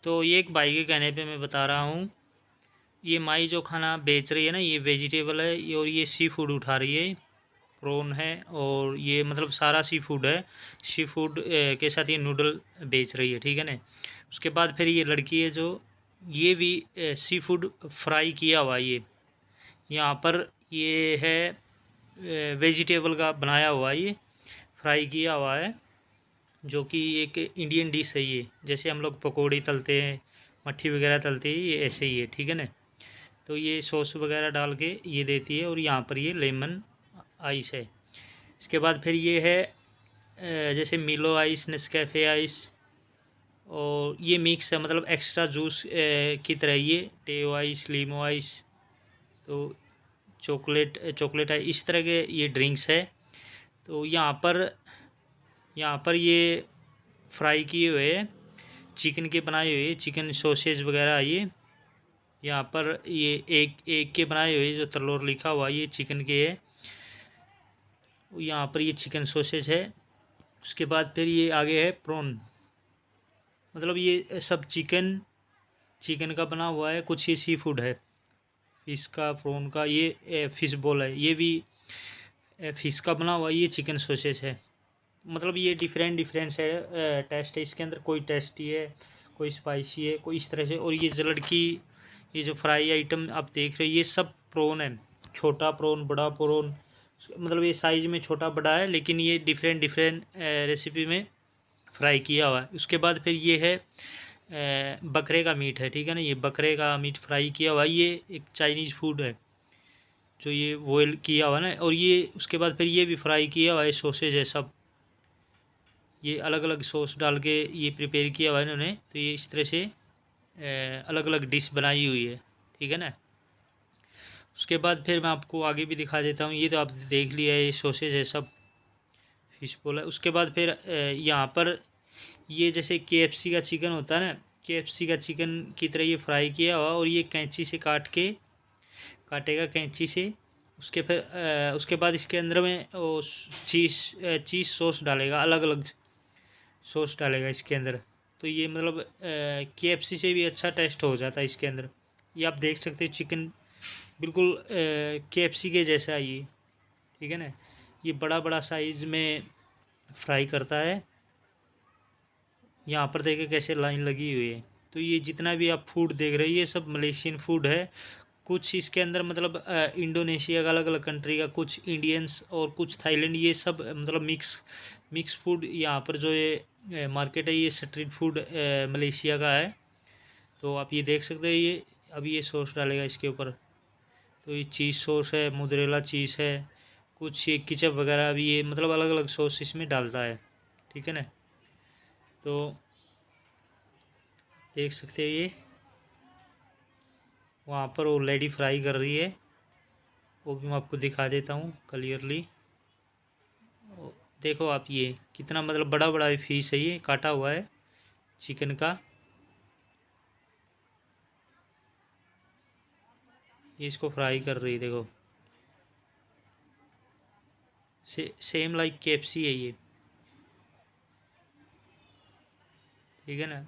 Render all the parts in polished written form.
तो ये एक भाई के कहने पे मैं बता रहा हूँ। ये माई जो खाना बेच रही है ना, ये वेजिटेबल है और ये सी फूड उठा रही है। प्रॉन है और ये मतलब सारा सी फूड है। सी फूड के साथ ये नूडल बेच रही है, ठीक है ना। उसके बाद फिर ये लड़की है जो ये भी सी फूड फ्राई किया हुआ ये यहाँ पर ये है वेजिटेबल का बनाया हुआ ये फ्राई किया हुआ है, जो कि एक इंडियन डिश है ये। जैसे हम लोग पकौड़ी तलते हैं, मट्ठी वगैरह तलते हैं, ये ऐसे ही है, ठीक है ना। तो ये सॉस वगैरह डाल के ये देती है और यहाँ पर ये लेमन आइस है। इसके बाद फिर ये है जैसे मिलो आइस, नेस्कैफ़े आइस, और ये मिक्स है मतलब एक्स्ट्रा जूस की तरह ये टेओ आइस, लीमो आइस, तो चॉकलेट आइस, इस तरह के ये ड्रिंक्स है। तो यहाँ पर ये फ्राई किए हुए चिकन के बनाए हुए चिकन सॉसेज वगैरह ये यहाँ पर ये एक के बनाए हुए जो तलोर लिखा हुआ ये चिकन के है। यहाँ पर ये चिकन सॉसेज है। उसके बाद फिर ये आगे है प्रॉन, मतलब ये सब चिकन का बना हुआ है। कुछ ये सी फूड है, फिश का, प्रॉन का, ये फिश बॉल है, ये भी फिश का बना हुआ, ये चिकन सॉसेज है। मतलब ये डिफरेंस है टेस्ट है इसके अंदर। कोई टेस्टी है, कोई स्पाइसी है, कोई इस तरह से। और ये जो लड़की ये जो फ्राई आइटम आप देख रहे हैं ये सब प्रॉन है। छोटा प्रॉन, बड़ा प्रॉन, मतलब ये साइज़ में छोटा बड़ा है, लेकिन ये डिफरेंट रेसिपी में फ्राई किया हुआ है। उसके बाद फिर ये है बकरे का मीट है, ठीक है ना। ये बकरे का मीट फ्राई किया हुआ है, ये एक चाइनीज़ फूड है जो ये बॉयल किया हुआ है ना। और ये उसके बाद फिर ये भी फ्राई किया हुआ है, सॉसेज है सब, ये अलग अलग सॉस डाल के ये प्रिपेयर किया हुआ है इन्होंने। तो ये इस तरह से अलग अलग डिश बनाई हुई है, ठीक है ना। उसके बाद फिर मैं आपको आगे भी दिखा देता हूँ। ये तो आप देख लिया है, ये सॉसेज है सब, फिश बोला। उसके बाद फिर यहाँ पर ये जैसे KFC का चिकन होता है ना, KFC का चिकन की तरह ये फ्राई किया हुआ और ये कैंची से काटेगा कैंची से। उसके बाद इसके अंदर में वो चीज़ सॉस डालेगा, अलग अलग सॉस डालेगा इसके अंदर। तो ये मतलब KFC से भी अच्छा टेस्ट हो जाता है इसके अंदर। ये आप देख सकते हो चिकन बिल्कुल KFC के जैसा है ये, ठीक है ना। ये बड़ा बड़ा साइज़ में फ्राई करता है। यहाँ पर देखें कैसे लाइन लगी हुई है। तो ये जितना भी आप फूड देख रहे हैं ये सब मलेशियन फूड है। कुछ इसके अंदर मतलब इंडोनेशिया का अलग अलग कंट्री का, कुछ इंडियंस और कुछ थाईलैंड, ये सब मतलब मिक्स फूड। यहाँ पर जो ये मार्केट है ये स्ट्रीट फूड मलेशिया का है। तो आप ये देख सकते हैं। ये अभी ये सॉस डालेगा इसके ऊपर, तो ये चीज़ सॉस है, मोज़रेला चीज़ है, कुछ ये केचप वगैरह भी, ये मतलब अलग अलग सॉस इसमें डालता है, ठीक है ना। तो देख सकते हैं ये वहाँ पर वो लेडी फ्राई कर रही है, वो भी मैं आपको दिखा देता हूँ क्लियरली। देखो आप ये कितना मतलब बड़ा बड़ा फिश है, ये काटा हुआ है चिकन का। ये इसको फ्राई कर रही है, देखो सेम लाइक KFC है ये, ठीक है ना।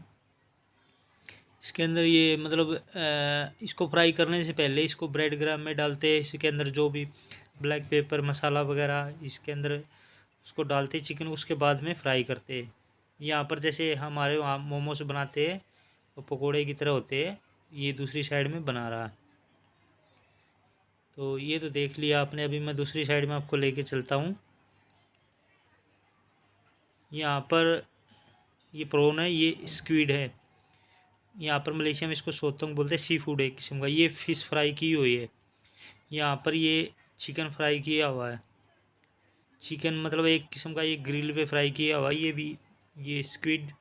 इसके अंदर ये मतलब इसको फ्राई करने से पहले इसको ब्रेड ग्राम में डालते हैं। इसके अंदर जो भी ब्लैक पेपर मसाला वगैरह इसके अंदर उसको डालते चिकन, उसके बाद में फ्राई करते हैं। यहाँ पर जैसे हमारे वहाँ मोमोज बनाते हैं वो पकोड़े की तरह होते हैं, ये दूसरी साइड में बना रहा है। तो ये तो देख लिया आपने। अभी मैं दूसरी साइड में आपको लेके चलता हूँ। यहाँ पर ये प्रॉन है, ये स्क्विड है। यहाँ पर मलेशिया में इसको सोतंग बोलते हैं, सी फूड है एक किस्म का। ये फ़िश फ्राई की हुई है। यहाँ पर ये चिकन फ्राई किया हुआ है, चिकन मतलब एक किस्म का ये ग्रिल पे फ्राई किया हुआ है। ये भी ये स्क्विड,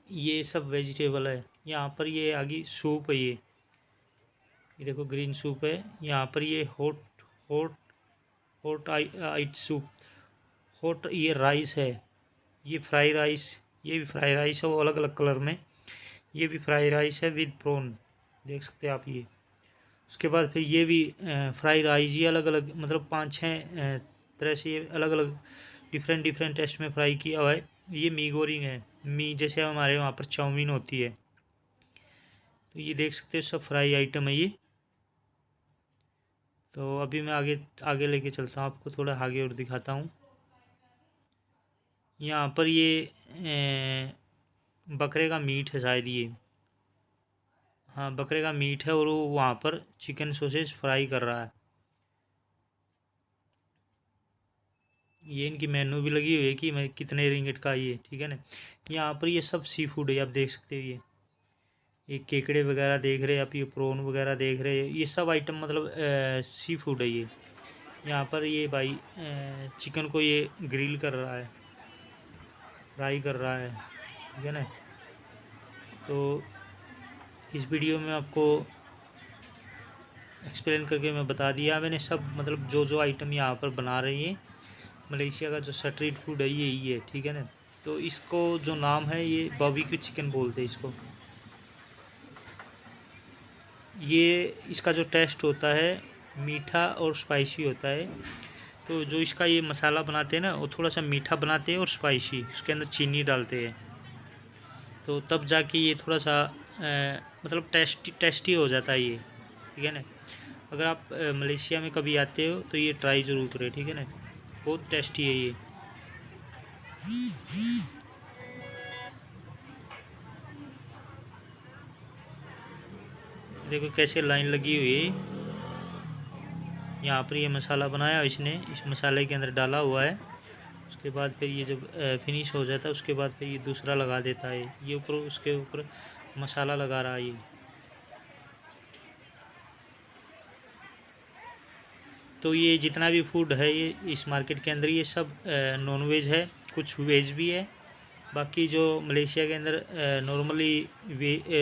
ये सब वेजिटेबल है। यहाँ पर ये आगे सूप है, ये देखो ग्रीन सूप है। यहाँ पर ये हॉट हॉट आइट सूप, हॉट ये राइस है, ये फ्राई राइस, ये भी फ्राई राइस है वो अलग अलग कलर में। ये भी फ्राई राइस है विद प्रॉन, देख सकते हैं आप ये। उसके बाद फिर ये भी फ्राई राइस, ये अलग अलग मतलब 5-6 तरह से ये अलग अलग डिफरेंट टेस्ट में फ्राई किया हुआ है। ये मी गोरिंग है। मी जैसे हमारे वहाँ पर चाउमीन होती है, तो ये देख सकते हो सब फ्राई आइटम है ये। तो अभी मैं आगे आगे लेके चलता हूँ, आपको थोड़ा आगे और दिखाता हूँ। यहाँ पर ये बकरे का मीट है शायद ये। हाँ, बकरे का मीट है और वो वहाँ पर चिकन सॉसेज फ्राई कर रहा है। ये इनकी मेनू भी लगी हुई है कि मैं कितने रिंगट का ये, ठीक है ना। यहाँ पर ये सब सी फूड है, आप देख सकते हो। ये केकड़े वगैरह देख रहे हैं आप, ये प्रॉन वगैरह देख रहे हैं, ये सब आइटम मतलब सी फूड है ये। यहाँ पर ये भाई चिकन को ये ग्रिल कर रहा है, फ्राई कर रहा है, ठीक है ना। तो इस वीडियो में आपको एक्सप्लेन करके मैं बता दिया मैंने सब, मतलब जो जो आइटम यहाँ पर बना रही हैं। मलेशिया का जो स्ट्रीट फूड है ये यही है, ठीक है ना। तो इसको जो नाम है ये बारबेक्यू चिकन बोलते हैं इसको। ये इसका जो टेस्ट होता है मीठा और स्पाइसी होता है। तो जो इसका ये मसाला बनाते हैं ना, वो थोड़ा सा मीठा बनाते हैं और स्पाइसी, उसके अंदर चीनी डालते हैं, तो तब जाके ये थोड़ा सा मतलब टेस्टी हो जाता है ये, ठीक है ना। अगर आप मलेशिया में कभी आते हो तो ये ट्राई ज़रूर करें, ठीक है ना। बहुत टेस्टी है ये। देखो कैसे लाइन लगी हुई है। यहाँ पर ये मसाला बनाया इसने, इस मसाले के अंदर डाला हुआ है। उसके बाद फिर ये जब फिनिश हो जाता है उसके बाद फिर ये दूसरा लगा देता है। ये ऊपर उसके ऊपर मसाला लगा रहा है ये। तो ये जितना भी फूड है ये इस मार्केट के अंदर ये सब नॉन वेज है, कुछ वेज भी है। बाकी जो मलेशिया के अंदर नॉर्मली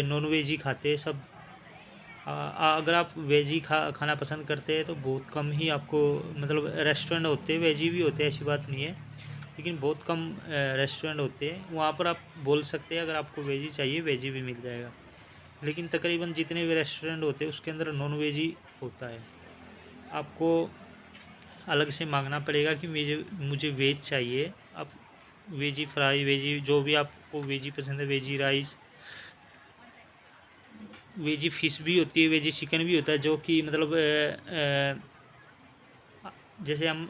नॉन वेज ही खाते हैं सब। अगर आप वेज ही खाना पसंद करते हैं तो बहुत कम ही आपको, मतलब रेस्टोरेंट होते हैं वेज ही भी होते हैं, ऐसी बात नहीं है, लेकिन बहुत कम रेस्टोरेंट होते हैं। वहाँ पर आप बोल सकते हैं अगर आपको वेज ही चाहिए वेज ही भी मिल जाएगा, लेकिन तकरीबन जितने भी रेस्टोरेंट होते हैं उसके अंदर नॉन वेज ही होता है। आपको अलग से मांगना पड़ेगा कि मुझे वेज चाहिए, आप वेजी फ्राई, वेजी जो भी आपको वेजी पसंद है, वेजी राइस, वेजी फ़िश भी होती है, वेजी चिकन भी होता है, जो कि मतलब जैसे हम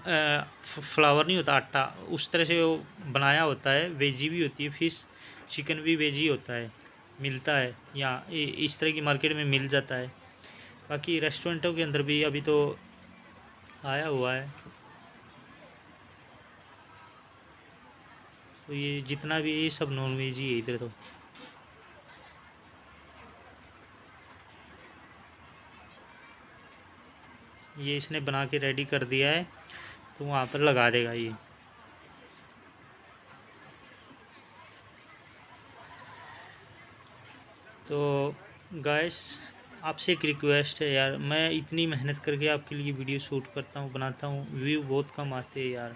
फ्लावर नहीं होता आटा, उस तरह से वो बनाया होता है। वेजी भी होती है फ़िश, चिकन भी वेजी होता है, मिलता है यहाँ इस तरह की मार्केट में मिल जाता है। बाकी रेस्टोरेंटों के अंदर भी अभी तो आया हुआ है। तो ये जितना भी ये सब नॉन वेज ही है इधर। तो ये इसने बना के रेडी कर दिया है, तो वहाँ पर लगा देगा ये। तो गाइस आपसे एक रिक्वेस्ट है यार, मैं इतनी मेहनत करके आपके लिए वीडियो शूट करता हूँ, बनाता हूँ, व्यू बहुत कम आते हैं यार।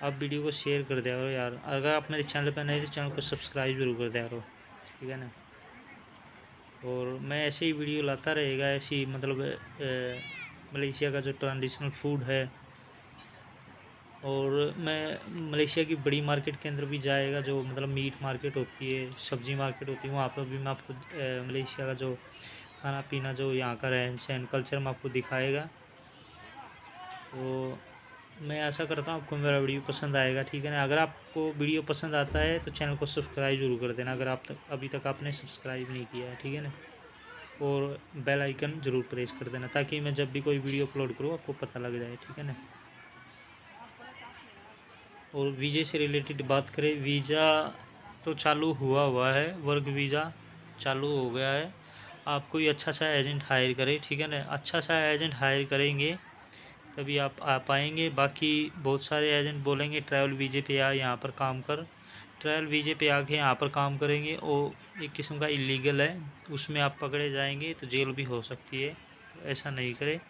आप वीडियो को शेयर कर दिया करो यार। अगर आप मेरे चैनल पर नए तो चैनल को सब्सक्राइब जरूर कर दिया करो, ठीक है ना। और मैं ऐसे ही वीडियो लाता रहेगा, ऐसी मतलब मलेशिया का जो ट्रेडिशनल फूड है। और मैं मलेशिया की बड़ी मार्केट के अंदर भी जाएगा, जो मतलब मीट मार्केट होती है, सब्जी मार्केट होती है, वहाँ पर भी मैं आपको मलेशिया का जो खाना पीना, जो यहाँ का रहन सहन कल्चर में आपको दिखाएगा। तो मैं आशा करता हूँ आपको मेरा वीडियो पसंद आएगा, ठीक है ना। अगर आपको वीडियो पसंद आता है तो चैनल को सब्सक्राइब जरूर कर देना, अगर आप अभी तक आपने सब्सक्राइब नहीं किया है, ठीक है ना। और बेल आइकन ज़रूर प्रेस कर देना, ताकि मैं जब भी कोई वीडियो अपलोड करूँ आपको पता लग जाए, ठीक है ना। और वीज़े से रिलेटेड बात करें, वीज़ा तो चालू हुआ है, वर्क वीज़ा चालू हो गया है। आप कोई अच्छा सा एजेंट हायर करें, ठीक है ना। अच्छा सा एजेंट हायर करेंगे तभी आप आ पाएंगे। बाकी बहुत सारे एजेंट बोलेंगे ट्रैवल वीज़े पे आ, यहाँ पर काम कर। ट्रैवल वीज़े पे आके यहाँ पर काम करेंगे, वो एक किस्म का इलीगल है, उसमें आप पकड़े जाएंगे तो जेल भी हो सकती है। तो ऐसा नहीं करें,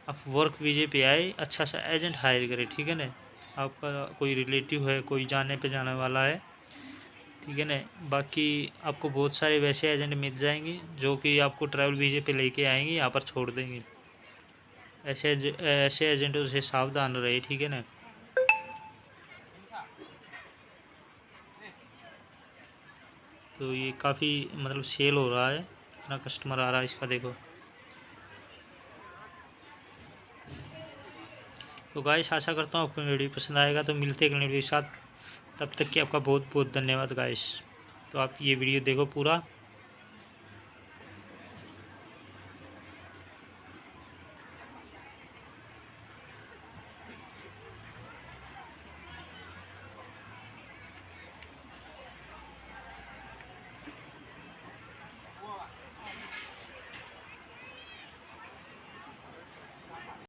आप वर्क वीज़े पे आए, अच्छा सा एजेंट हायर करें, ठीक है ना। आपका कोई रिलेटिव है, कोई जाने पे जाने वाला है, ठीक है ना। बाकी आपको बहुत सारे वैसे एजेंट मिल जाएंगे जो कि आपको ट्रैवल वीज़े पे लेके आएंगे, यहाँ पर छोड़ देंगे। ऐसे एजेंटों से सावधान रहे, ठीक है ना। तो ये काफ़ी मतलब सेल हो रहा है, इतना कस्टमर आ रहा है इसका देखो। तो गाइस आशा करता हूँ आपको वीडियो पसंद आएगा। तो मिलते हैं अगले वीडियो के साथ, तब तक कि आपका बहुत बहुत धन्यवाद गाइस। तो आप ये वीडियो देखो पूरा।